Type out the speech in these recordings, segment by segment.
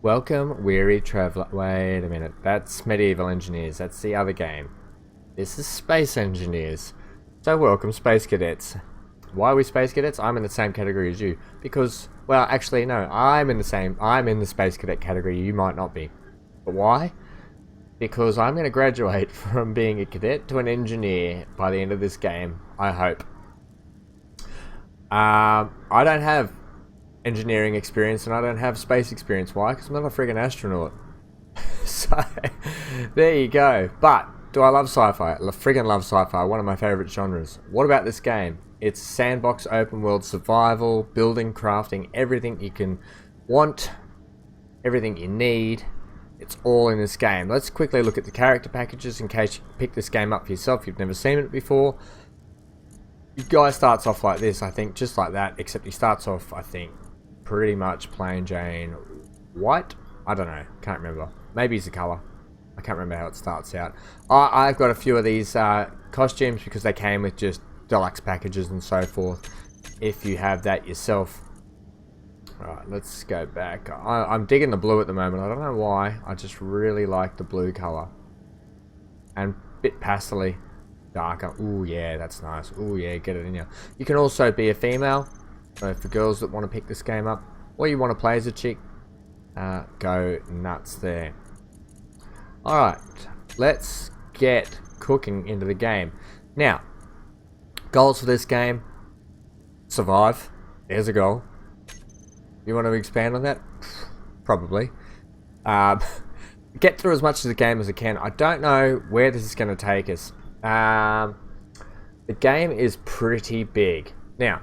Welcome, weary traveler. Wait a minute. That's Medieval Engineers. That's the other game. This is Space Engineers. So welcome, Space Cadets. Why are we Space Cadets? I'm in the same category as you. Because, well, actually, no. I'm in the Space Cadet category. You might not be. But why? Because I'm going to graduate from being a cadet to an engineer by the end of this game. I hope. I don't have engineering experience and I don't have space experience. Why? Because I'm not a friggin' astronaut. So there you go. But do I love sci-fi? I friggin' love sci-fi, one of my favorite genres. What about this game? It's sandbox open world survival, building, crafting, everything you can want, everything you need. It's all in this game. Let's quickly look at the character packages in case you pick this game up for yourself. You've never seen it before. The guy starts off like this, I think, just like that, except he starts off, I think, pretty much plain Jane white. I don't know, can't remember. Maybe it's a color. I can't remember how it starts out. I've got a few of these costumes because they came with just deluxe packages and so forth. If you have that yourself. Alright, let's go back. I'm digging the blue at the moment. I don't know why. I just really like the blue color. And a bit pastely. Darker. Ooh, yeah, that's nice. Ooh, yeah, get it in here. You can also be a female. So for girls that want to pick this game up, or you want to play as a chick, go nuts there. Alright, let's get cooking into the game. Now, goals for this game: survive. There's a goal. You want to expand on that? Probably. Get through as much of the game as I can. I don't know where this is going to take us. The game is pretty big. Now,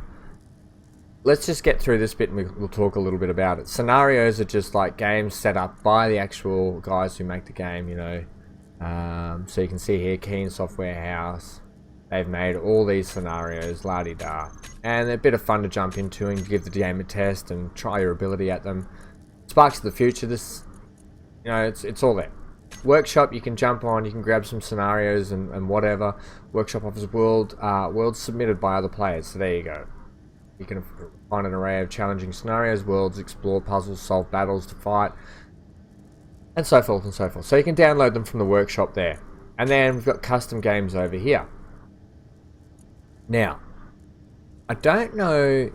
let's just get through this bit and we'll talk a little bit about it. Scenarios are just like games set up by the actual guys who make the game, you know. So you can see here, Keen Software House. They've made all these scenarios, la-di-da. And they're a bit of fun to jump into and give the game a test and try your ability at them. Sparks of the Future, this, you know, it's all there. Workshop, you can jump on, you can grab some scenarios and whatever. Workshop offers worlds submitted by other players, so there you go. You can find an array of challenging scenarios, worlds, explore puzzles, solve battles to fight, and so forth and so forth. So you can download them from the workshop there. And then we've got custom games over here. Now, I don't know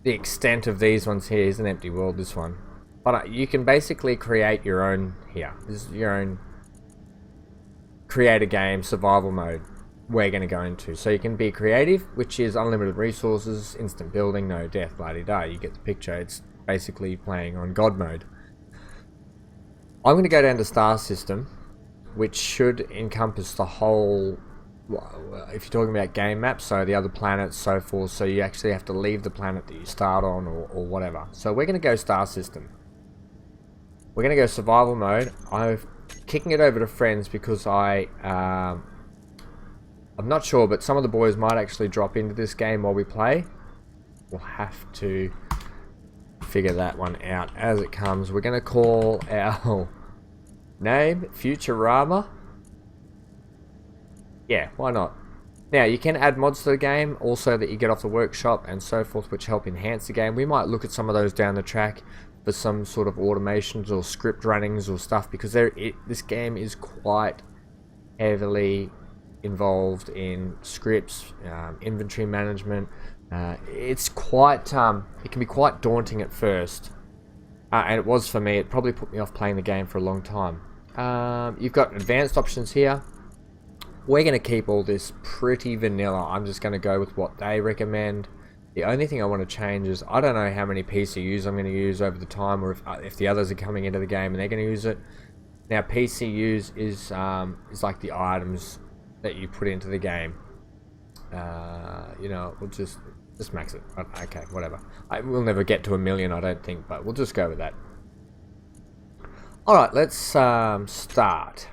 the extent of these ones here. Here's an empty world, this one. But you can basically create your own here. This is your own create a game survival mode we're going to go into. So you can be creative, which is unlimited resources, instant building, no death, la-di-da. You get the picture. It's basically playing on God mode. I'm going to go down to Star System, which should encompass the whole, if you're talking about game maps, so the other planets, so forth. So you actually have to leave the planet that you start on or whatever. So we're going to go Star System. We're going to go survival mode. I'm kicking it over to friends because I'm not sure, but some of the boys might actually drop into this game while we play. We'll have to figure that one out as it comes. We're going to call our name Futurama. Yeah, why not? Now, you can add mods to the game also that you get off the workshop and so forth, which help enhance the game. We might look at some of those down the track for some sort of automations or script runnings or stuff, because this game is quite heavily involved in scripts, inventory management. It's quite, it can be quite daunting at first, and it was for me. It probably put me off playing the game for a long time. You've got advanced options here. We're going to keep all this pretty vanilla. I'm just going to go with what they recommend. The only thing I want to change is, I don't know how many PCUs I'm going to use over the time, or if the others are coming into the game and they're going to use it. Now, PCUs is like the items that you put into the game. You know, we'll just max it. Okay, whatever. We'll never get to 1 million, I don't think, but we'll just go with that. Alright, let's start.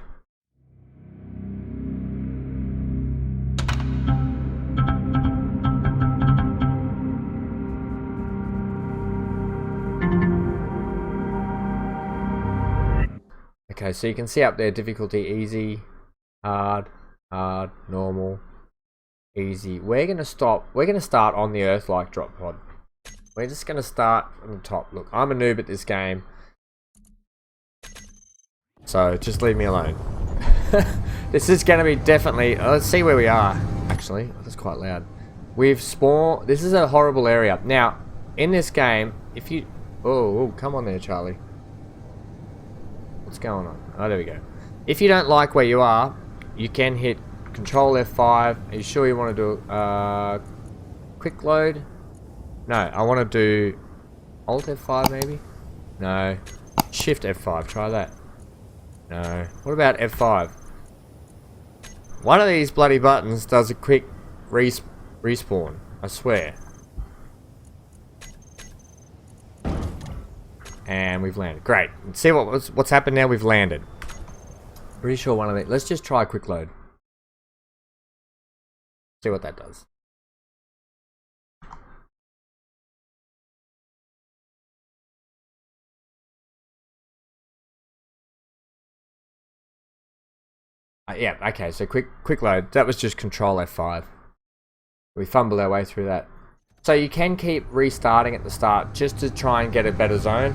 Okay, so you can see up there, difficulty easy, hard, normal, easy. We're going to start on the Earth-like drop pod. We're just going to start from the top. Look, I'm a noob at this game. So just leave me alone. This is going to be definitely... let's see where we are. Actually, that's quite loud. We've spawned... This is a horrible area. Now, in this game, if you... Oh, come on there, Charlie. What's going on? Oh, there we go. If you don't like where you are, you can hit Control F5. Are you sure you want to do quick load? No, I want to do Alt F5 maybe? No. Shift F5, try that. No. What about F5? One of these bloody buttons does a quick respawn, I swear. And we've landed. Great. Let's see what's happened now. We've landed. Pretty sure one of these. Let's just try quick load. See what that does. Yeah, okay, so quick load. That was just Control F5. We fumbled our way through that. So you can keep restarting at the start just to try and get a better zone.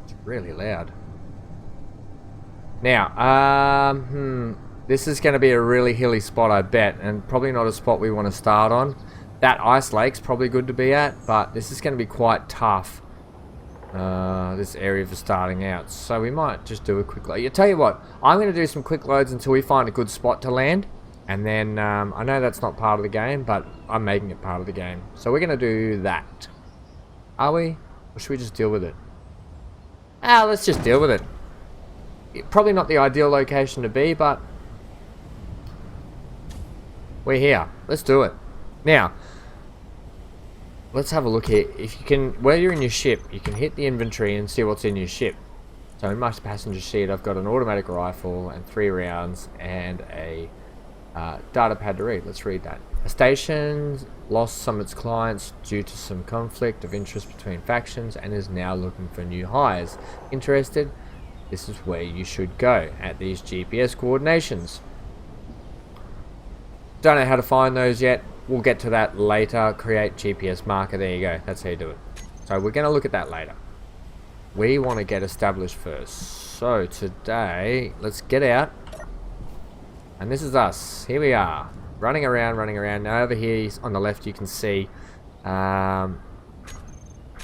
It's really loud. Now, this is going to be a really hilly spot, I bet, and probably not a spot we want to start on. That ice lake's probably good to be at, but this is going to be quite tough. This area for starting out, so we might just do a quick load. I tell you what, I'm going to do some quick loads until we find a good spot to land, and then I know that's not part of the game, but I'm making it part of the game, so we're going to do that. Are we? Or should we just deal with it? Let's just deal with it. Probably not the ideal location to be, but we're here. Let's do it. Now, let's have a look here. If you can, while you're in your ship, you can hit the inventory and see what's in your ship. So in my passenger seat, I've got an automatic rifle and 3 rounds and a data pad to read. Let's read that. A station lost some of its clients due to some conflict of interest between factions and is now looking for new hires. Interested? This is where you should go at these GPS coordinations. Don't know how to find those yet. We'll get to that later. Create GPS marker. There you go. That's how you do it. So we're going to look at that later. We want to get established first. So today, let's get out. And this is us. Here we are. Running around, running around. Now over here on the left you can see... oh,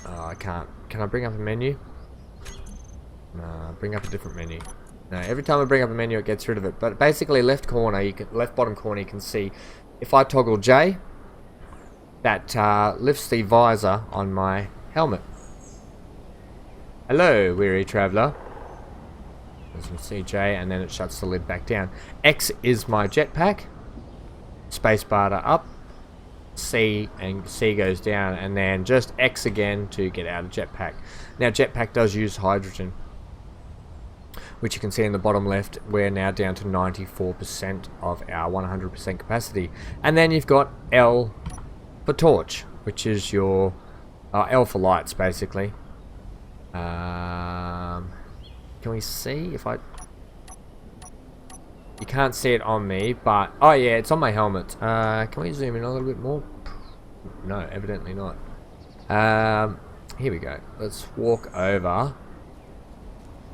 I can't. Can I bring up a menu? No, bring up a different menu. No, every time I bring up a menu it gets rid of it. But basically left corner, left bottom corner you can see... If I toggle J, that lifts the visor on my helmet. Hello, weary traveller. As you can see J, and then it shuts the lid back down. X is my jetpack. Spacebar to up. C, and C goes down, and then just X again to get out of jetpack. Now jetpack does use hydrogen, which you can see in the bottom left. We're now down to 94% of our 100% capacity. And then you've got L for torch, which is your L for lights, basically. Can we see if I... You can't see it on me, but... Oh yeah, it's on my helmet. Can we zoom in a little bit more? No, evidently not. Here we go. Let's walk over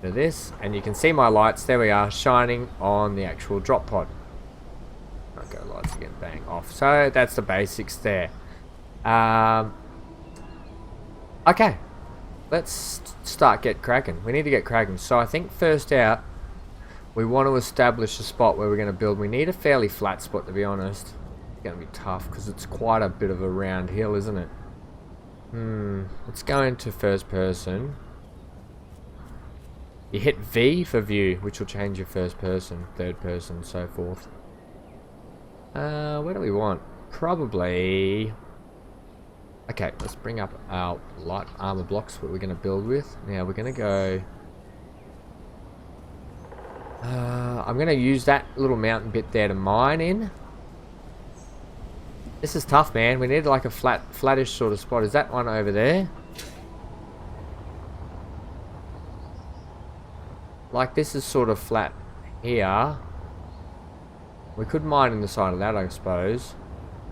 to this, and you can see my lights, there we are, shining on the actual drop pod. Okay, lights again, bang, off. So that's the basics there. Okay, let's get cracking. We need to get cracking. So I think first out, we want to establish a spot where we're going to build. We need a fairly flat spot, to be honest. It's going to be tough because it's quite a bit of a round hill, isn't it? Let's go into first person. You hit V for view, which will change your first person, third person, so forth. Where do we want? Probably... Okay, let's bring up our light armor blocks, what we're going to build with. Now we're going to go... I'm going to use that little mountain bit there to mine in. This is tough, man. We need like a flattish sort of spot. Is that one over there? Like this is sort of flat here. We could mine in the side of that, I suppose.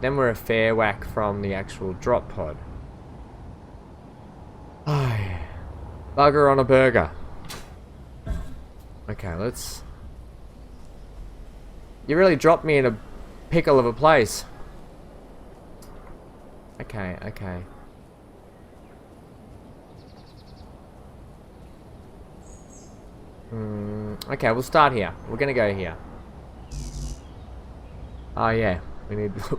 Then we're a fair whack from the actual drop pod. Oh, yeah. Bugger on a burger. Okay, let's... You really dropped me in a pickle of a place. Okay, okay. Okay, we'll start here. We're gonna go here. Oh yeah,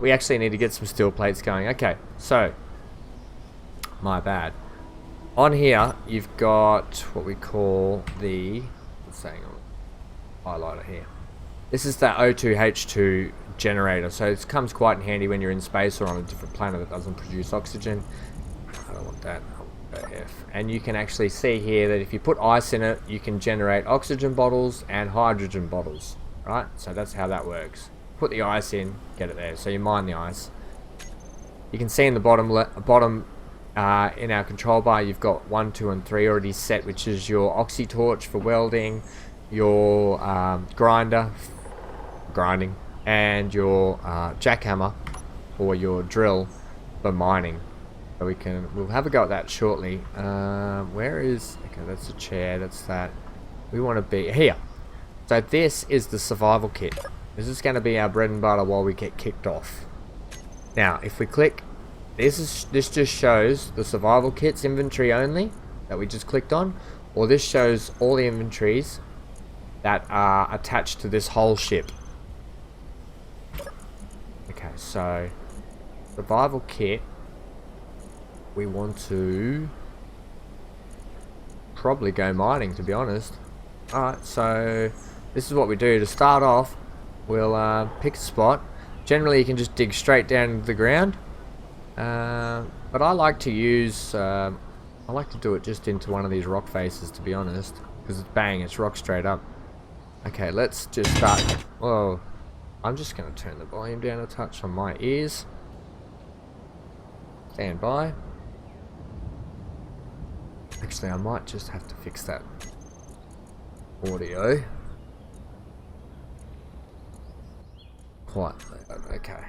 we actually need to get some steel plates going. Okay, so my bad. On here, you've got what we call the... What's saying on highlighter here? This is the O2h2 generator. So it comes quite in handy when you're in space or on a different planet that doesn't produce oxygen. I don't want that. I want F. And you can actually see here that if you put ice in it, you can generate oxygen bottles and hydrogen bottles. Right? So that's how that works. Put the ice in, get it there. So you mine the ice. You can see in the bottom in our control bar, you've got 1, 2, and 3 already set, which is your oxy torch for welding, your grinding, and your jackhammer or your drill for mining. So we'll have a go at that shortly. Where is... Okay, that's a chair. That's that. We want to be here. So this is the survival kit. This is going to be our bread and butter while we get kicked off. Now, if we click, this just shows the survival kit's inventory only that we just clicked on, or this shows all the inventories that are attached to this whole ship. Okay, so survival kit, we want to probably go mining, to be honest. Alright, so this is what we do. To start off, we'll pick a spot. Generally you can just dig straight down into the ground, but I like to use I like to do it just into one of these rock faces, to be honest, because it's bang, it's rock straight up. Okay, let's just start. Whoa, I'm just going to turn the volume down a touch on my ears. Stand by. Actually, I might just have to fix that audio. Quite. Okay.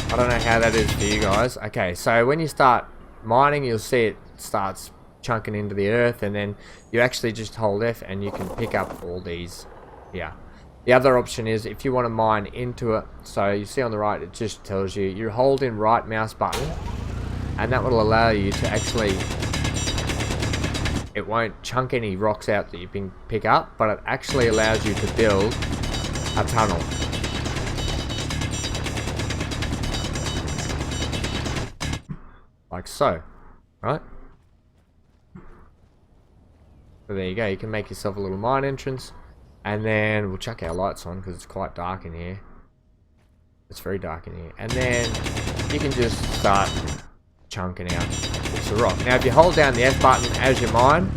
I don't know how that is for you guys. Okay, so when you start mining, you'll see it starts chunking into the earth, and then you actually just hold F and you can pick up all these here. The other option is if you want to mine into it, so you see on the right, it just tells you, you hold in right mouse button, and that will allow you to actually, it won't chunk any rocks out that you can pick up, but it actually allows you to build a tunnel. Like so, right? So there you go, you can make yourself a little mine entrance, and then we'll chuck our lights on because it's quite dark in here. It's very dark in here. And then you can just start chunking out bits of rock. Now if you hold down the F button as you mine,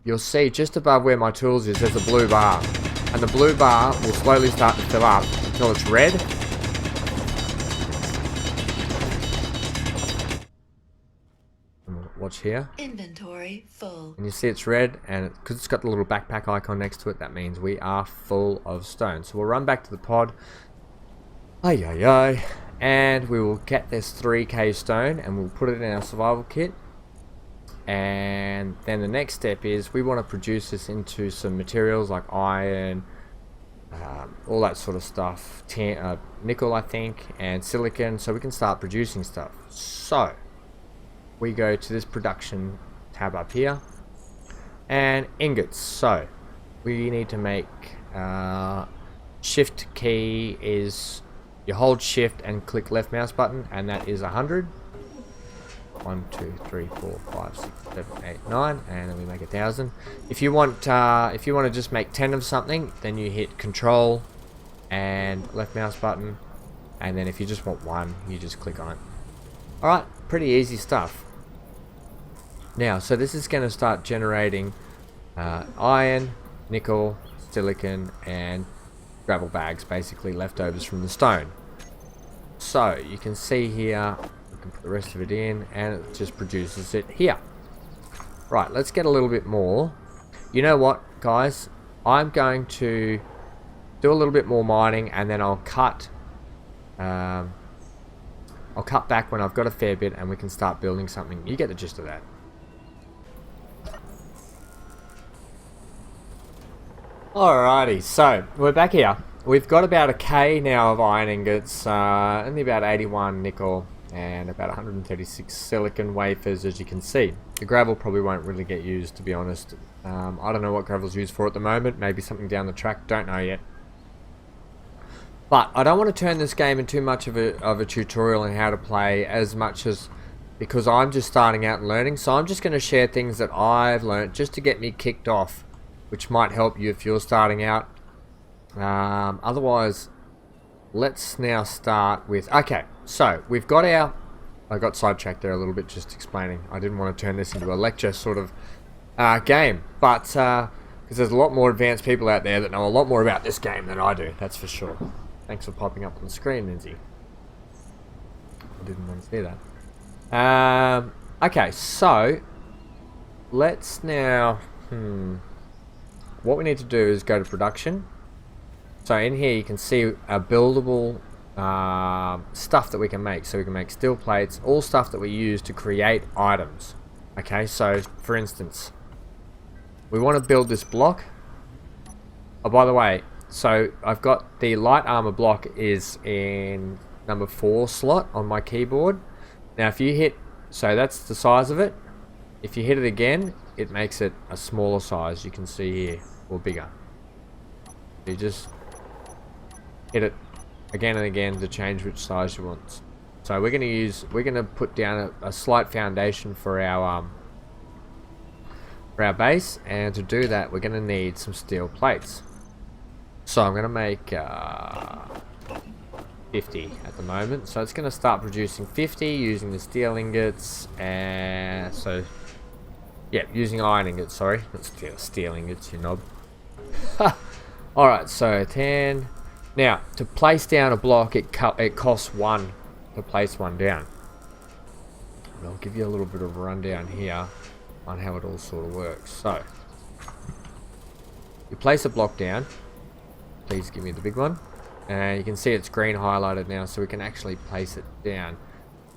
you'll see just above where my tools is, there's a blue bar. And the blue bar will slowly start to fill up until it's red. Watch here. Inventory full. And you see it's red, and because it's got the little backpack icon next to it, that means we are full of stone. So we'll run back to the pod. And we will get this 3k stone and we'll put it in our survival kit. And then the next step is we want to produce this into some materials like iron, all that sort of stuff, nickel I think, and silicon, so we can start producing stuff. So we go to this production tab up here, and ingots. So we need to make shift key is you hold shift and click left mouse button, and that is 100. 1, 2, 3, 4, 5, 6, 7, 8, 9, and then we make 1,000. If you want to just make 10 of something, then you hit Control and left mouse button, and then if you just want one, you just click on it. All right, pretty easy stuff. Now, so this is going to start generating iron, nickel, silicon, and gravel bags, basically leftovers from the stone. So you can see here, we can put the rest of it in, and it just produces it here. Right, let's get a little bit more. You know what, guys? I'm going to do a little bit more mining, and then I'll cut I'll cut back when I've got a fair bit and we can start building something. You get the gist of that. Alrighty, so we're back here. We've got about a K now of iron ingots, only about 81 nickel, and about 136 silicon wafers, as you can see. The gravel probably won't really get used, to be honest. I don't know what gravel's used for at the moment. Maybe something down the track. Don't know yet. But I don't want to turn this game into too much of a tutorial on how to play, as much as because I'm just starting out and learning. So I'm just going to share things that I've learned just to get me kicked off, which might help you if you're starting out. Otherwise, let's now start with... Okay, so we've got our... I got sidetracked there a little bit just explaining. I didn't want to turn this into a lecture sort of game. But, because there's a lot more advanced people out there that know a lot more about this game than I do. That's for sure. Thanks for popping up on the screen, Lindsay. I didn't want to see that. Okay, so... Let's now... What we need to do is go to production. So in here you can see a buildable stuff that we can make. So we can make steel plates, all stuff that we use to create items. Okay, so for instance, we want to build this block. Oh, by the way, so I've got the light armor block is in number 4 slot on my keyboard. Now if you hit, so that's the size of it. If you hit it again, it makes it a smaller size, you can see here, or bigger. You just hit it again and again to change which size you want. So we're going to put down a slight foundation for our base, and to do that we're going to need some steel plates. So I'm going to make 50 at the moment. So it's going to start producing 50 using the steel ingots, and so yeah, using iron ingots, sorry, not steel ingots, you knob. Alright, so 10. Now, to place down a block, it costs 1 to place one down. And I'll give you a little bit of a rundown here on how it all sort of works. So, you place a block down. Please give me the big one. And you can see it's green highlighted now, so we can actually place it down.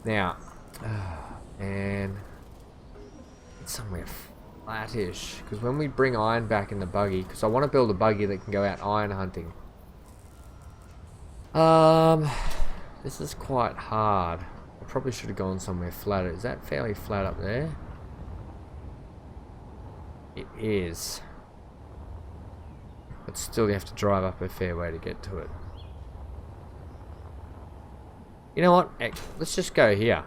Now, and it's somewhere flattish, because when we bring iron back in the buggy, because I want to build a buggy that can go out iron hunting. This is quite hard. I probably should have gone somewhere flatter. Is that fairly flat up there? It is. But still you have to drive up a fair way to get to it. You know what? Let's just go here.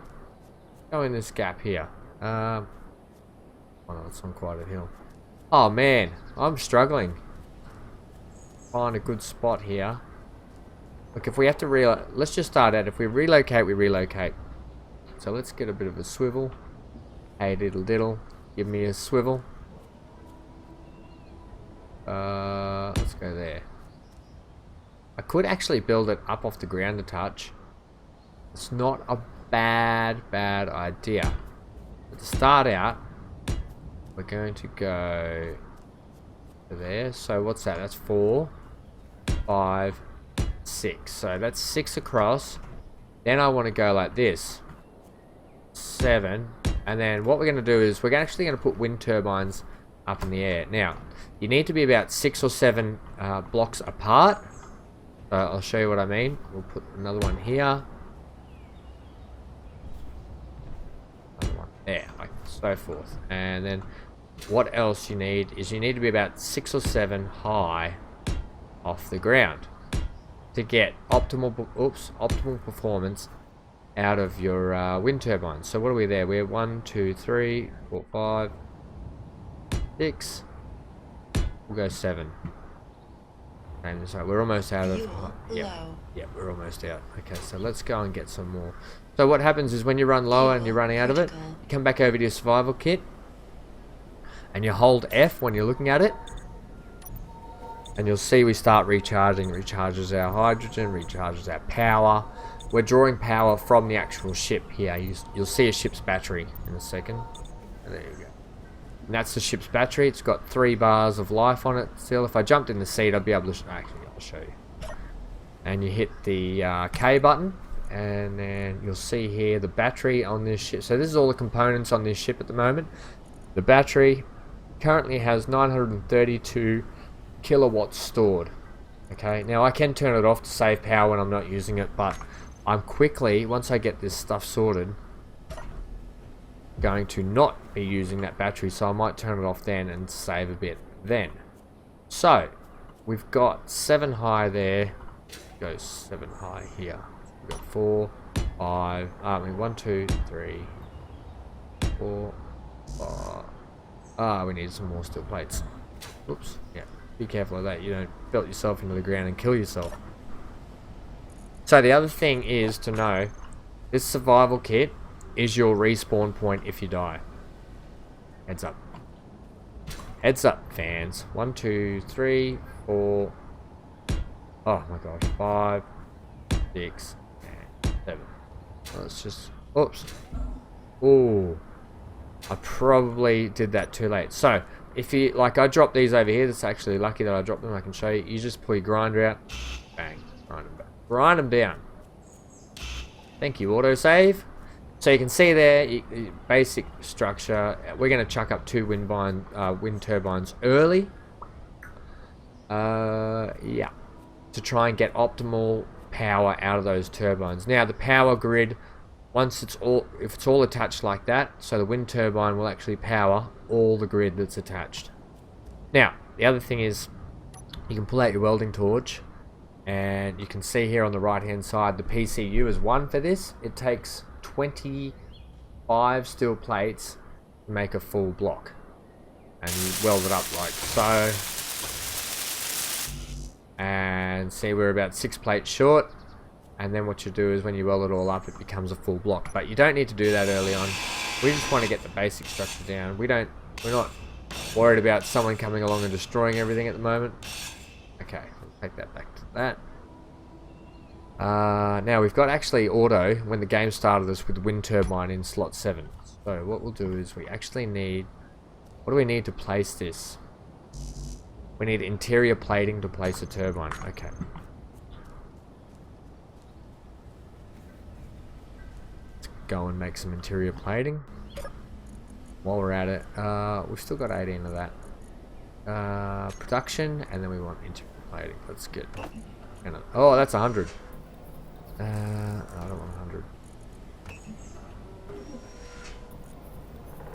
Go in this gap here. Oh no, it's on quite a hill. Oh man, I'm struggling. Find a good spot here. Look, if we have to let's just start out. If we relocate, we relocate. So let's get a bit of a swivel. Hey diddle diddle, give me a swivel. Let's go there. I could actually build it up off the ground a touch. It's not a bad idea. But to start out, we're going to go to there. So what's that? That's 4, 5, 6. So that's 6 across. Then I want to go like this. 7. And then what we're going to do is we're actually going to put wind turbines up in the air. Now, you need to be about 6 or 7 blocks apart. So I'll show you what I mean. We'll put another one here. Another one there, like so forth. And then what else you need is you need to be about 6 or 7 high off the ground to get optimal performance out of your wind turbines. So what are we there? We're 1, 2, 3, 4, 5, 6. We'll go 7. And so we're almost out of... Yeah, we're almost out. Okay, so let's go and get some more. So what happens is when you run low and you're running out of it, you come back over to your survival kit and you hold F when you're looking at it, and you'll see we start recharging. It recharges our hydrogen, recharges our power. We're drawing power from the actual ship here. You'll see a ship's battery in a second. And there you go. And that's the ship's battery. It's got 3 bars of life on it still. If I jumped in the seat, I'd be able to... Actually, I'll show you. And you hit the K button, and then you'll see here the battery on this ship. So this is all the components on this ship at the moment. The battery currently has 932 kilowatts stored. Okay, now I can turn it off to save power when I'm not using it, but I'm quickly, once I get this stuff sorted, going to not be using that battery, so I might turn it off then and save a bit then. So we've got 7 high there, goes 7 high here. We've got 4, 5, 1, 2, 3, 4, 5. We need some more steel plates. Oops, yeah, be careful of that, you don't belt yourself into the ground and kill yourself. So the other thing is to know, this survival kit is your respawn point if you die. Heads up. Heads up, fans. 1, 2, 3, 4. Oh my god. 5, 6, and 7. Let's just. Oops. Ooh. I probably did that too late. So, if you. Like, I dropped these over here. That's actually lucky that I dropped them. I can show you. You just pull your grinder out. Bang. Grind them back. Grind them down. Thank you, autosave. So you can see there, basic structure. We're going to chuck up 2 wind turbines early. Yeah, to try and get optimal power out of those turbines. Now the power grid, if it's all attached like that, so the wind turbine will actually power all the grid that's attached. Now the other thing is, you can pull out your welding torch, and you can see here on the right hand side the PCU is 1 for this. It takes 25 steel plates to make a full block, and you weld it up like so, and see we're about 6 plates short, and then what you do is when you weld it all up it becomes a full block. But you don't need to do that early on. We just want to get the basic structure down. We're not worried about someone coming along and destroying everything at the moment. Okay, let's take that back to that. Now we've got actually auto when the game started us with wind turbine in slot 7. So what we'll do is we actually need, what do we need to place this? We need interior plating to place a turbine. Okay. Let's go and make some interior plating. While we're at it, we've still got 18 of that. Production, and then we want interior plating. That's good. Oh, that's 100. I don't want 100.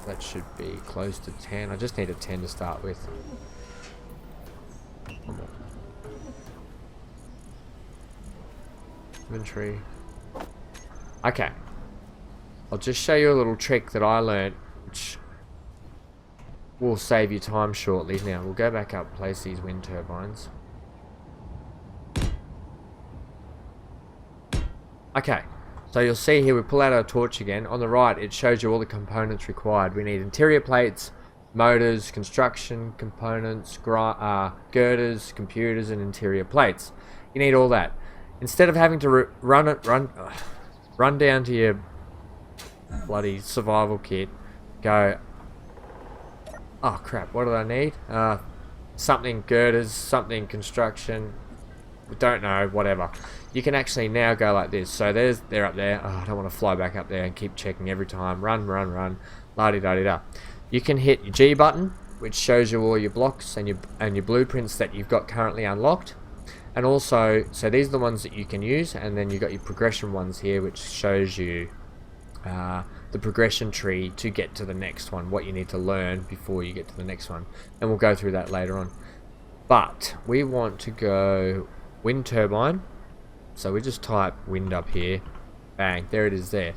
That should be close to 10. I just need a 10 to start with. One more. Inventory. Okay. I'll just show you a little trick that I learned, which will save you time shortly. Now, we'll go back up, place these wind turbines. Okay, so you'll see here we pull out our torch again. On the right it shows you all the components required. We need interior plates, motors, construction components, girders, computers, and interior plates. You need all that. Instead of having to run down to your bloody survival kit, go, oh crap, what do I need? Something girders, something construction, don't know, whatever. You can actually now go like this. So they're up there. Oh, I don't want to fly back up there and keep checking every time. Run, la-di-da-di-da. You can hit your G button, which shows you all your blocks and your blueprints that you've got currently unlocked. And also, so these are the ones that you can use, and then you've got your progression ones here, which shows you the progression tree to get to the next one, what you need to learn before you get to the next one. And we'll go through that later on. But we want to go wind turbine. So we just type wind up here. Bang, there it is there.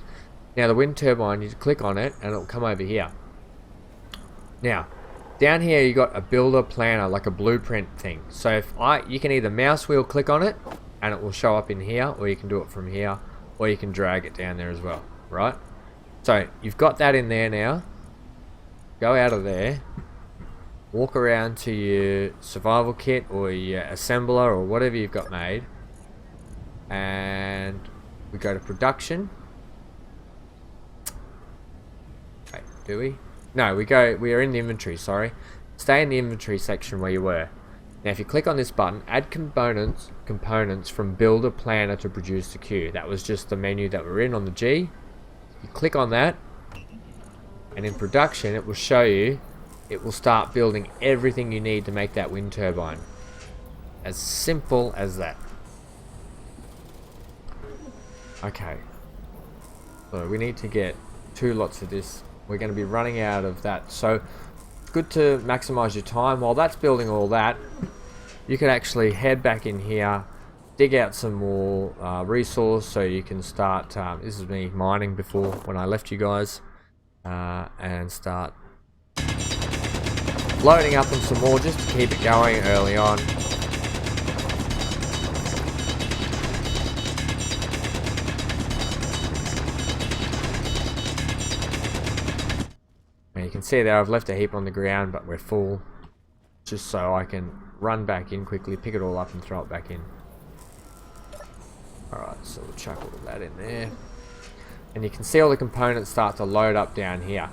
Now the wind turbine, you click on it and it'll come over here. Now, down here you got a builder planner, like a blueprint thing. So you can either mouse wheel click on it and it will show up in here, or you can do it from here, or you can drag it down there as well, right? So you've got that in there now. Go out of there. Walk around to your survival kit or your assembler or whatever you've got made. And we go to production. Wait, do we? No, we are in the inventory, sorry. Stay in the inventory section where you were. Now if you click on this button, add components components from builder planner to produce the queue. That was just the menu that we're in on the G. You click on that, and in production it will show you, it will start building everything you need to make that wind turbine. As simple as that. Okay, so we need to get 2 lots of this. We're going to be running out of that, so it's good to maximize your time. While that's building all that, you can actually head back in here, dig out some more resource so you can start, this is me mining before when I left you guys, and start loading up on some more just to keep it going early on. And you can see there I've left a heap on the ground, but we're full, just so I can run back in quickly, pick it all up and throw it back in. Alright, so we'll chuck all of that in there. And you can see all the components start to load up down here.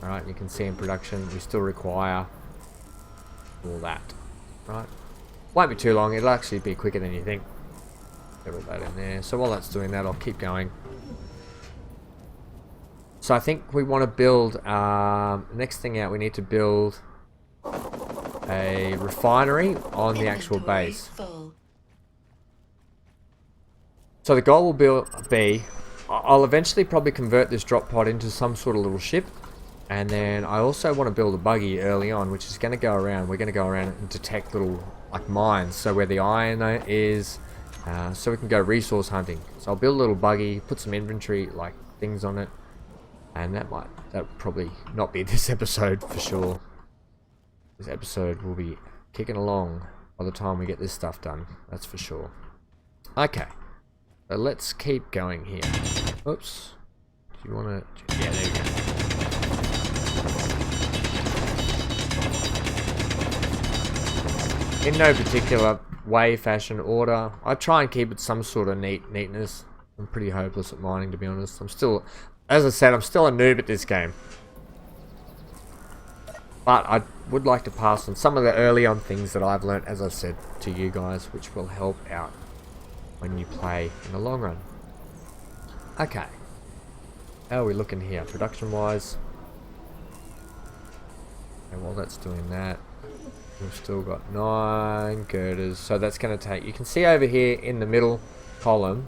Alright, you can see in production we still require all that. Right? Won't be too long, it'll actually be quicker than you think. Get all that in there. So while that's doing that, I'll keep going. So I think we want to build, next thing out, we need to build a refinery on the actual base. So the goal will be, I'll eventually probably convert this drop pod into some sort of little ship. And then I also want to build a buggy early on, which is going to go around, we're going to go around and detect little, like, mines. So where the iron is, so we can go resource hunting. So I'll build a little buggy, put some inventory, like, things on it. And that'll probably not be this episode for sure. This episode will be kicking along by the time we get this stuff done. That's for sure. Okay. So let's keep going here. Oops. Do you want to... Yeah, there you go. In no particular way, fashion, order. I try and keep it some sort of neatness. I'm pretty hopeless at mining, to be honest. I'm still... As I said, I'm still a noob at this game. But I would like to pass on some of the early on things that I've learnt, as I said, to you guys, which will help out when you play in the long run. Okay. How are we looking here, production-wise? And while that's doing that, we've still got 9 girders. So that's going to take... You can see over here in the middle column,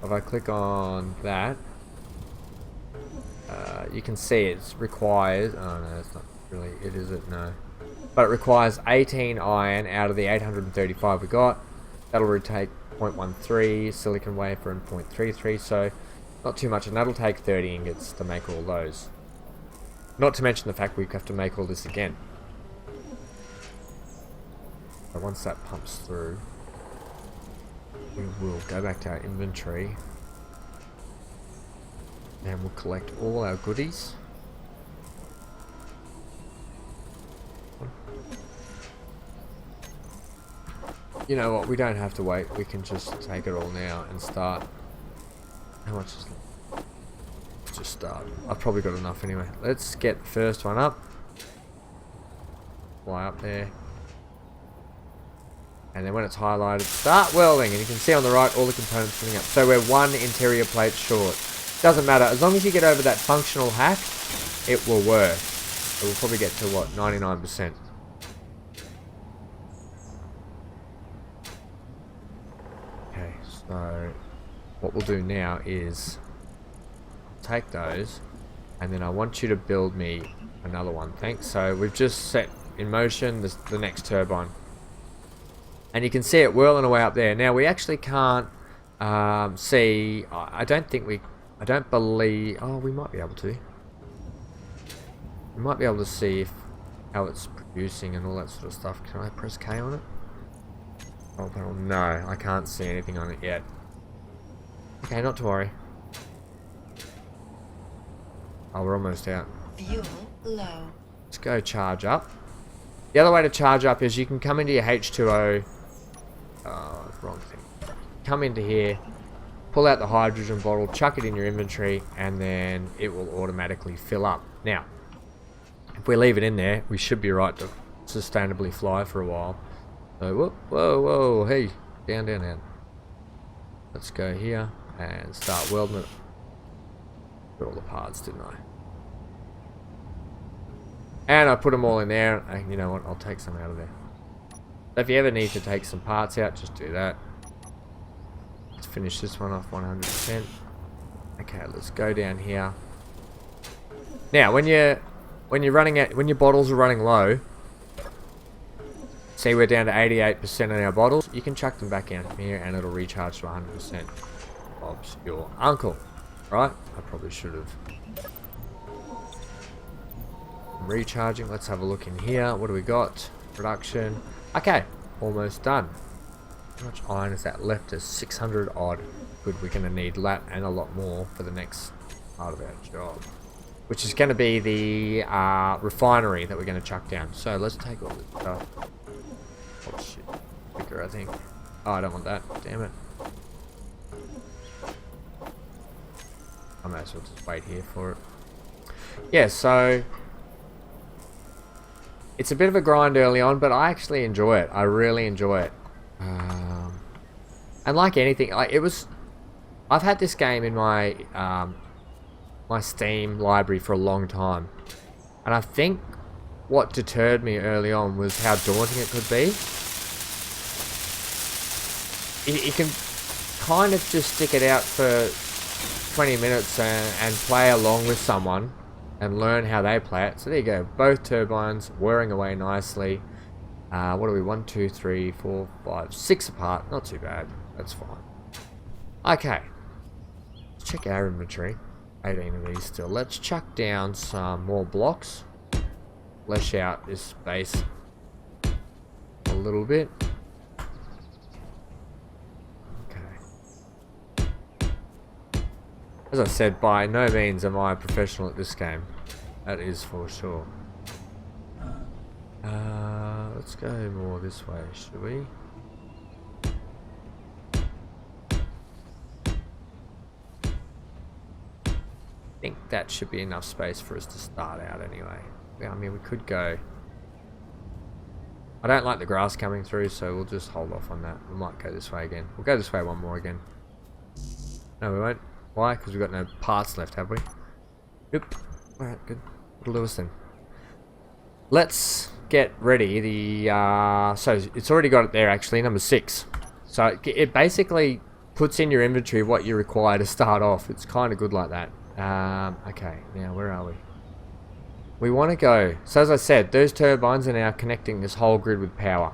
if I click on that, you can see it requires, oh no, it's not really, it isn't, no. But it requires 18 iron out of the 835 we got. That'll rotate 0.13, silicon wafer and 0.33, so not too much, and that'll take 30 ingots to make all those. Not to mention the fact we have to make all this again. So once that pumps through, we will go back to our inventory. And we'll collect all our goodies. You know what, we don't have to wait. We can just take it all now and start. How much is left? Let's just start. I've probably got enough anyway. Let's get the first one up. Fly up there. And then when it's highlighted, start welding. And you can see on the right all the components filling up. So we're 1 interior plate short. Doesn't matter, as long as you get over that functional hack, it will work. So we'll probably get to what, 99%. Okay, so what we'll do now is take those, and then I want you to build me another one. Thanks. So we've just set in motion the next turbine, and you can see it whirling away up there. Now we actually can't see. I don't believe... Oh, we might be able to. We might be able to see how it's producing and all that sort of stuff. Can I press K on it? Oh, no, I can't see anything on it yet. Okay, not to worry. Oh, we're almost out. Fuel low. Let's go charge up. The other way to charge up is you can come into your H2O... Oh, wrong thing. Come into here. Pull out the hydrogen bottle, chuck it in your inventory, and then it will automatically fill up. Now, if we leave it in there, we should be right to sustainably fly for a while. So, whoa, whoa, whoa, hey, Down, down, down. Let's go here and start welding it. Got all the parts, didn't I? And I put them all in there. And you know what? I'll take some out of there. So if you ever need to take some parts out, just do that. Let's finish this one off 100%. Okay, let's go down here. Now, when your bottles are running low, see we're down to 88% on our bottles, you can chuck them back in here and it'll recharge to 100%. Bob's your uncle, right? I probably should have. Recharging. Let's have a look in here. What do we got? Production. Okay, almost done. How much iron is that left? Is 600 odd. Good, we're going to need that and a lot more for the next part of our job, which is going to be the refinery that we're going to chuck down. So let's take all this stuff. Oh shit, quicker I think. Oh, I don't want that. Damn it. I might as well just wait here for it. Yeah, so it's a bit of a grind early on, but I actually enjoy it. I really enjoy it. And like anything, I've had this game in my my Steam library for a long time, and I think what deterred me early on was how daunting it could be. You can kind of just stick it out for 20 minutes and play along with someone and learn how they play it. So there you go, both turbines whirring away nicely. What are we? 1, 2, 3, 4, 5, 6 apart. Not too bad. That's fine. Okay. Let's check our inventory. 18 of these still. Let's chuck down some more blocks. Flesh out this space a little bit. Okay. As I said, by no means am I a professional at this game. That is for sure. Let's go more this way, should we? I think that should be enough space for us to start out anyway. Yeah, I mean, we could go. I don't like the grass coming through, so we'll just hold off on that. We might go this way again. We'll go this way one more again. No, we won't. Why? Because we've got no parts left, have we? Nope. Alright, good. We'll do us then. Let's get ready. So it's already got it there actually, number 6. So it basically puts in your inventory what you require to start off. It's kind of good like that. Okay, now where are we? We want to go. So as I said, those turbines are now connecting this whole grid with power.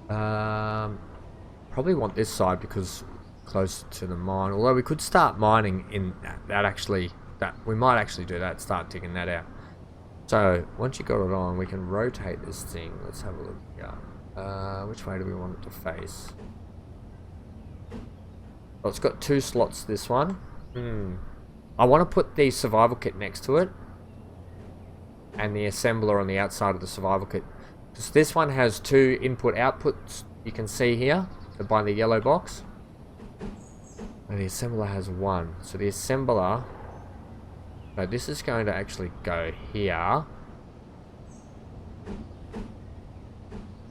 Probably want this side because closer to the mine. Although we could start mining in that we might actually do that. Start digging that out. So once you got it on, we can rotate this thing. Let's have a look here. Which way do we want it to face? Well, it's got 2 slots, this one. I want to put the survival kit next to it. And the assembler on the outside of the survival kit. Because this one has 2 input outputs, you can see here, by the yellow box. And the assembler has 1. So the assembler... So this is going to actually go here.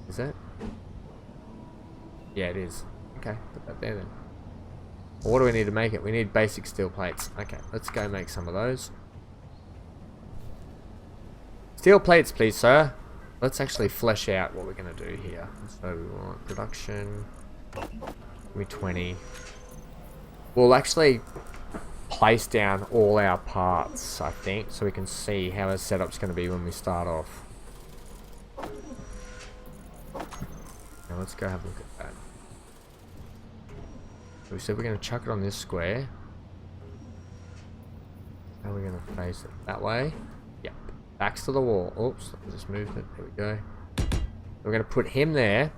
Is it? Yeah, it is. Okay, put that there then. Well, what do we need to make it? We need basic steel plates. Okay, let's go make some of those. Steel plates, please, sir. Let's actually flesh out what we're going to do here. So we want production. Give me 20. We'll actually place down all our parts, I think, so we can see how our setup's going to be when we start off. Now let's go have a look at that. So we said we're going to chuck it on this square. How are we going to face it? That way? Yep. Backs to the wall. Oops, I just moved it. There we go. We're going to put him there.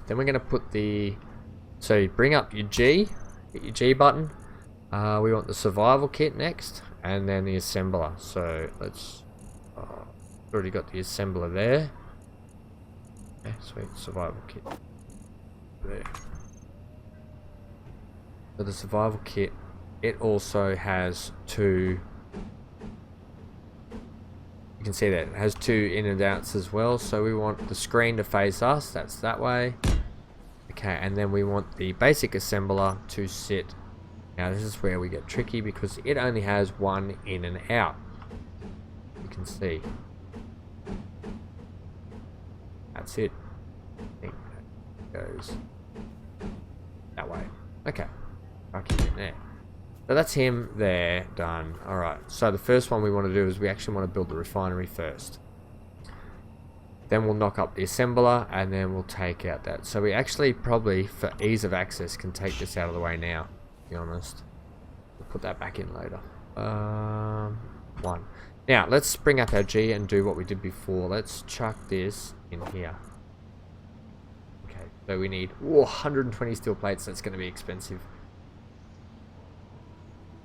Then we're going to put the... So you bring up your G. Hit your G button. We want the survival kit next. And then the assembler. So let's... already got the assembler there. Okay, sweet. Survival kit. There. So the survival kit, it also has 2... You can see that it has 2 in and outs as well. So we want the screen to face us. That's that way. Okay, and then we want the basic assembler to sit. Now this is where we get tricky because it only has one in and out. You can see. That's it. I think that goes that way. Okay. I'll keep it there. So that's him there, done. Alright, so the first one we want to do is we actually want to build the refinery first. Then we'll knock up the assembler and then we'll take out that. So we actually probably, for ease of access, can take this out of the way now, to be honest. We'll put that back in later. One. Now, let's bring up our G and do what we did before. Let's chuck this in here. Okay, so we need 120 steel plates. That's going to be expensive.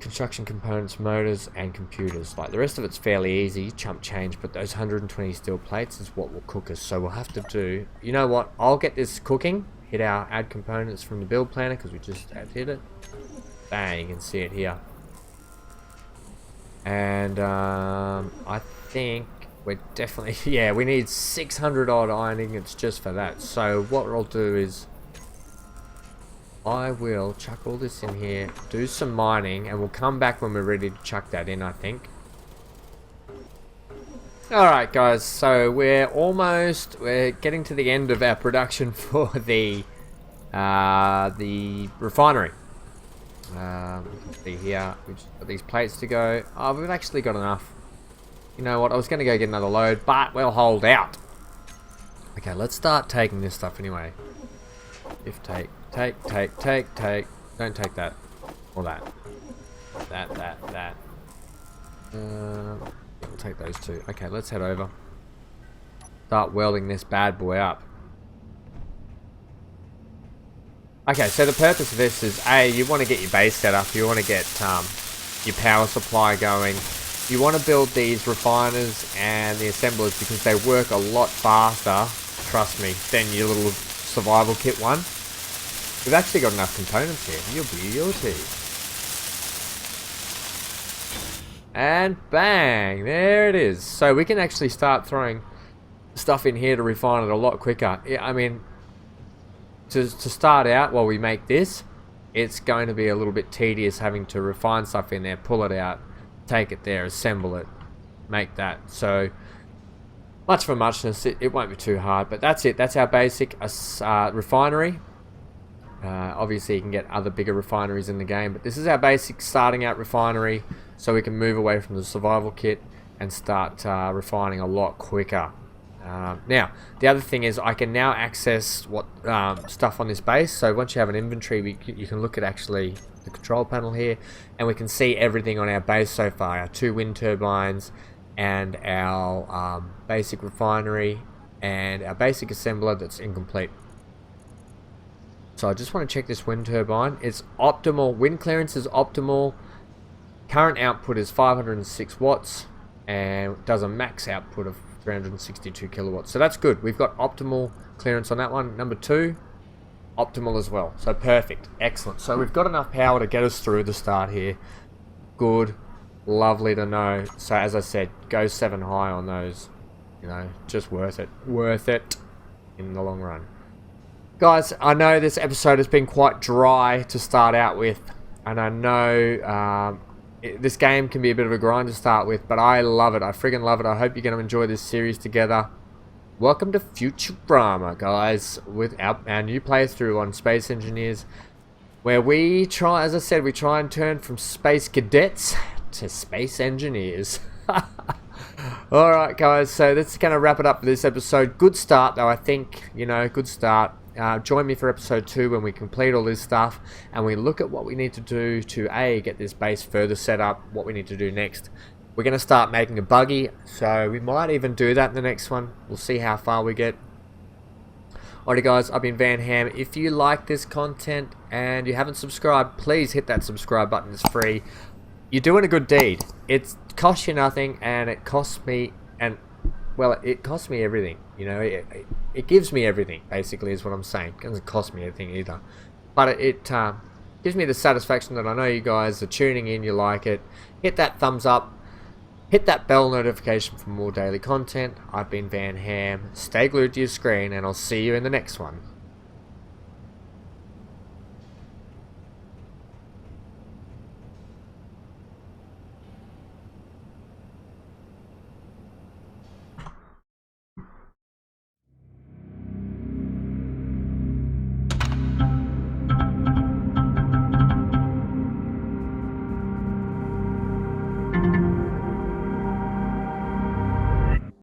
Construction components, motors, and computers. Like, the rest of it's fairly easy, chump change, but those 120 steel plates is what will cook us. So we'll have to do, you know what, I'll get this cooking, hit our add components from the build planner, because we just hit it. Bang, you can see it here. And I think we're definitely, yeah, we need 600 odd iron ingots just for that. So what I'll do is I will chuck all this in here, do some mining, and we'll come back when we're ready to chuck that in, I think. Alright guys, so we're getting to the end of our production for the refinery. You can see here, we've just got these plates to go. Oh, we've actually got enough. You know what, I was going to go get another load, but we'll hold out. Okay, let's start taking this stuff anyway. If take. Don't take that. Or that. That. We'll take those two. Okay, let's head over. Start welding this bad boy up. Okay, so the purpose of this is, A, you want to get your base set up. You want to get your power supply going. You want to build these refiners and the assemblers because they work a lot faster, trust me, than your little survival kit one. We've actually got enough components here. You'll beauty. And bang! There it is. So we can actually start throwing stuff in here to refine it a lot quicker. I mean, to start out while we make this, it's going to be a little bit tedious having to refine stuff in there, pull it out, take it there, assemble it, make that. So, much for muchness, it won't be too hard. But that's it. That's our basic refinery. Obviously you can get other bigger refineries in the game, but this is our basic starting out refinery, so we can move away from the survival kit and start refining a lot quicker. Now the other thing is I can now access what stuff on this base. So once you have an inventory, you can look at actually the control panel here, and we can see everything on our base so far. Our 2 wind turbines and our basic refinery and our basic assembler that's incomplete. So I just want to check this wind turbine. It's optimal. Wind clearance is optimal. Current output is 506 watts and does a max output of 362 kilowatts. So that's good. We've got optimal clearance on that one. Number 2, optimal as well. So perfect. Excellent. So we've got enough power to get us through the start here. Good. Lovely to know. So as I said, go 7 high on those. You know, just worth it. Worth it in the long run. Guys, I know this episode has been quite dry to start out with, and I know this game can be a bit of a grind to start with, but I love it. I friggin' love it. I hope you're going to enjoy this series together. Welcome to Futurama, guys, with our new playthrough on Space Engineers, where we try, as I said, we try and turn from Space Cadets to Space Engineers. Alright, guys, so that's going to wrap it up for this episode. Good start, though, I think. You know, good start. Join me for episode 2 when we complete all this stuff and we look at what we need to do to A, get this base further set up, what we need to do next. We're going to start making a buggy, so we might even do that in the next one. We'll see how far we get. Alrighty guys, I've been VanHam. If you like this content and you haven't subscribed, please hit that subscribe button. It's free. You're doing a good deed. It costs you nothing and it costs me, and well, it costs me everything. You know, it gives me everything, basically, is what I'm saying. It doesn't cost me anything either. But it gives me the satisfaction that I know you guys are tuning in, you like it. Hit that thumbs up. Hit that bell notification for more daily content. I've been VanHam. Stay glued to your screen, and I'll see you in the next one.